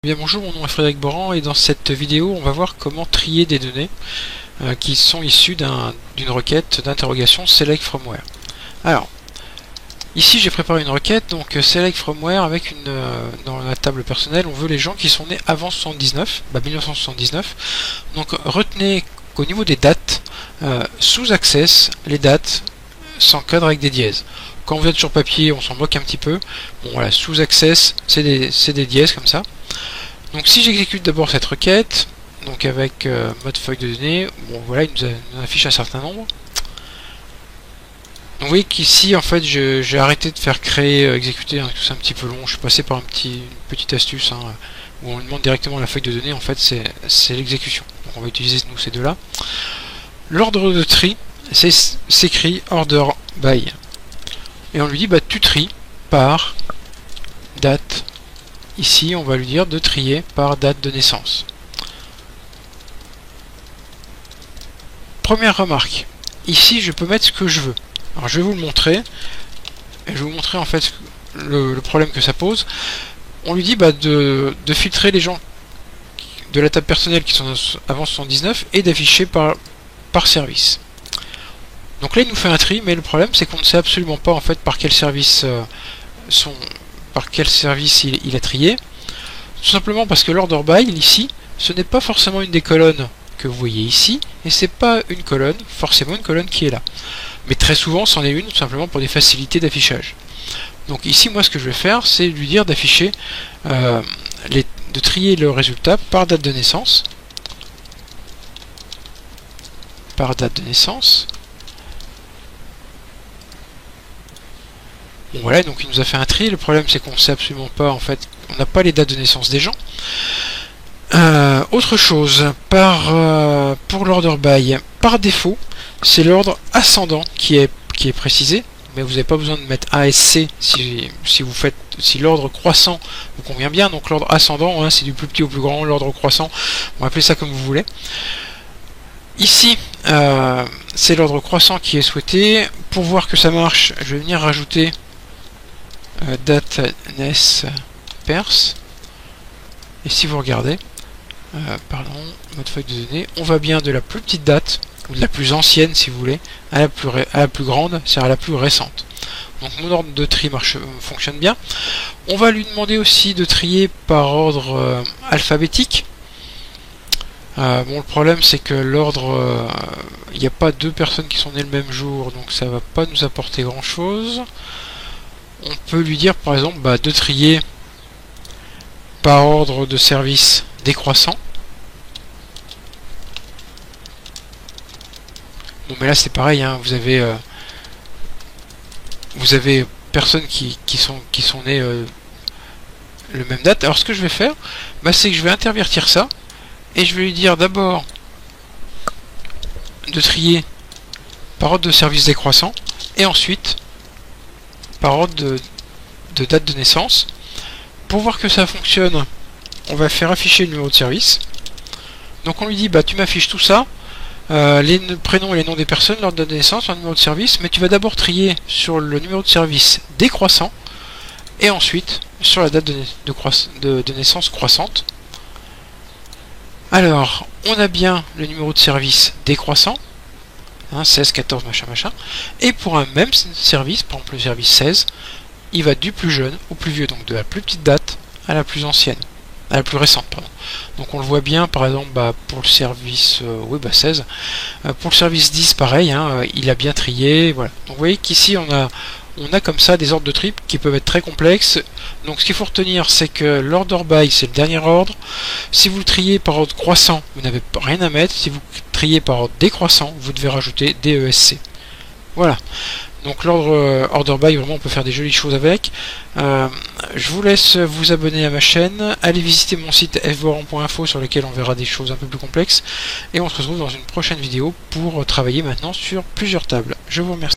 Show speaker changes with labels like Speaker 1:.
Speaker 1: Bien bonjour, mon nom est Frédéric Boran et dans cette vidéo on va voir comment trier des données qui sont issues d'une requête d'interrogation select from where. Alors, ici j'ai préparé une requête, donc select from where avec dans la table personnelle on veut les gens qui sont nés avant 1979. Donc retenez qu'au niveau des dates, sous access, les dates s'encadrent avec des dièses. Quand vous êtes sur papier on s'en moque un petit peu. Bon voilà, sous access c'est des dièses comme ça. Donc si j'exécute d'abord cette requête, donc avec mode feuille de données, bon voilà, il nous affiche un certain nombre. Donc vous voyez qu'ici en fait j'ai arrêté de faire créer, exécuter, hein, c'est un petit peu long, je suis passé par une petite astuce hein, où on demande directement la feuille de données, en fait c'est l'exécution. Donc on va utiliser nous ces deux-là. L'ordre de tri, s'écrit order by. Et on lui dit bah tu tries par date. Ici, on va lui dire de trier par date de naissance. Première remarque, ici je peux mettre ce que je veux. Alors je vais vous le montrer. Et je vais vous montrer en fait le problème que ça pose. On lui dit bah, de filtrer les gens de la table personnelle qui sont avant 79 et d'afficher par service. Donc là il nous fait un tri, mais le problème c'est qu'on ne sait absolument pas en fait par quel service il a trié, tout simplement parce que l'order by ici, ce n'est pas forcément une des colonnes que vous voyez ici, et c'est pas une colonne, forcément une colonne qui est là. Mais très souvent c'en est une, tout simplement pour des facilités d'affichage. Donc ici moi ce que je vais faire, c'est lui dire d'afficher, de trier le résultat par date de naissance. Par date de naissance. Bon, voilà, donc il nous a fait un tri. Le problème c'est qu'on ne sait absolument pas, en fait, on n'a pas les dates de naissance des gens. Autre chose, pour l'order by, par défaut, c'est l'ordre ascendant qui est précisé, mais vous n'avez pas besoin de mettre ASC si l'ordre croissant vous convient bien. Donc l'ordre ascendant, hein, c'est du plus petit au plus grand, l'ordre croissant, on va appeler ça comme vous voulez. Ici, c'est l'ordre croissant qui est souhaité. Pour voir que ça marche, je vais venir rajouter date naissance pers, et si vous regardez, pardon, mode feuille de données, on va bien de la plus petite date, ou de la plus ancienne si vous voulez, à la plus grande, c'est-à-dire à la plus récente. Donc mon ordre de tri fonctionne bien. On va lui demander aussi de trier par ordre alphabétique. Bon, le problème c'est que l'ordre, il n'y a pas deux personnes qui sont nées le même jour, donc ça va pas nous apporter grand chose. On peut lui dire par exemple de trier par ordre de service décroissant. Bon, mais là c'est pareil, hein, vous avez personnes qui sont nées le même date. Alors ce que je vais faire, c'est que je vais intervertir ça et je vais lui dire d'abord de trier par ordre de service décroissant et ensuite par ordre de date de naissance. Pour voir que ça fonctionne, on va faire afficher le numéro de service. Donc on lui dit tu m'affiches tout ça, les prénoms et les noms des personnes, l'ordre de naissance, le numéro de service, mais tu vas d'abord trier sur le numéro de service décroissant et ensuite sur la date de naissance croissante. Alors, on a bien le numéro de service décroissant, 16, 14, machin, et pour un même service, par exemple le service 16, il va du plus jeune au plus vieux, donc de la plus petite date à la plus ancienne, à la plus récente, pardon. Donc on le voit bien, par exemple, pour le service 16, pour le service 10, pareil, hein, il a bien trié, voilà. Donc vous voyez qu'ici on a comme ça des ordres de tri qui peuvent être très complexes. Donc ce qu'il faut retenir, c'est que l'order by c'est le dernier ordre. Si vous le triez par ordre croissant, vous n'avez rien à mettre. Si vous triez par ordre décroissant, vous devez rajouter DESC. Voilà. Donc l'ordre order by, vraiment on peut faire des jolies choses avec. Je vous laisse vous abonner à ma chaîne. Allez visiter mon site fboran.info sur lequel on verra des choses un peu plus complexes. Et on se retrouve dans une prochaine vidéo pour travailler maintenant sur plusieurs tables. Je vous remercie.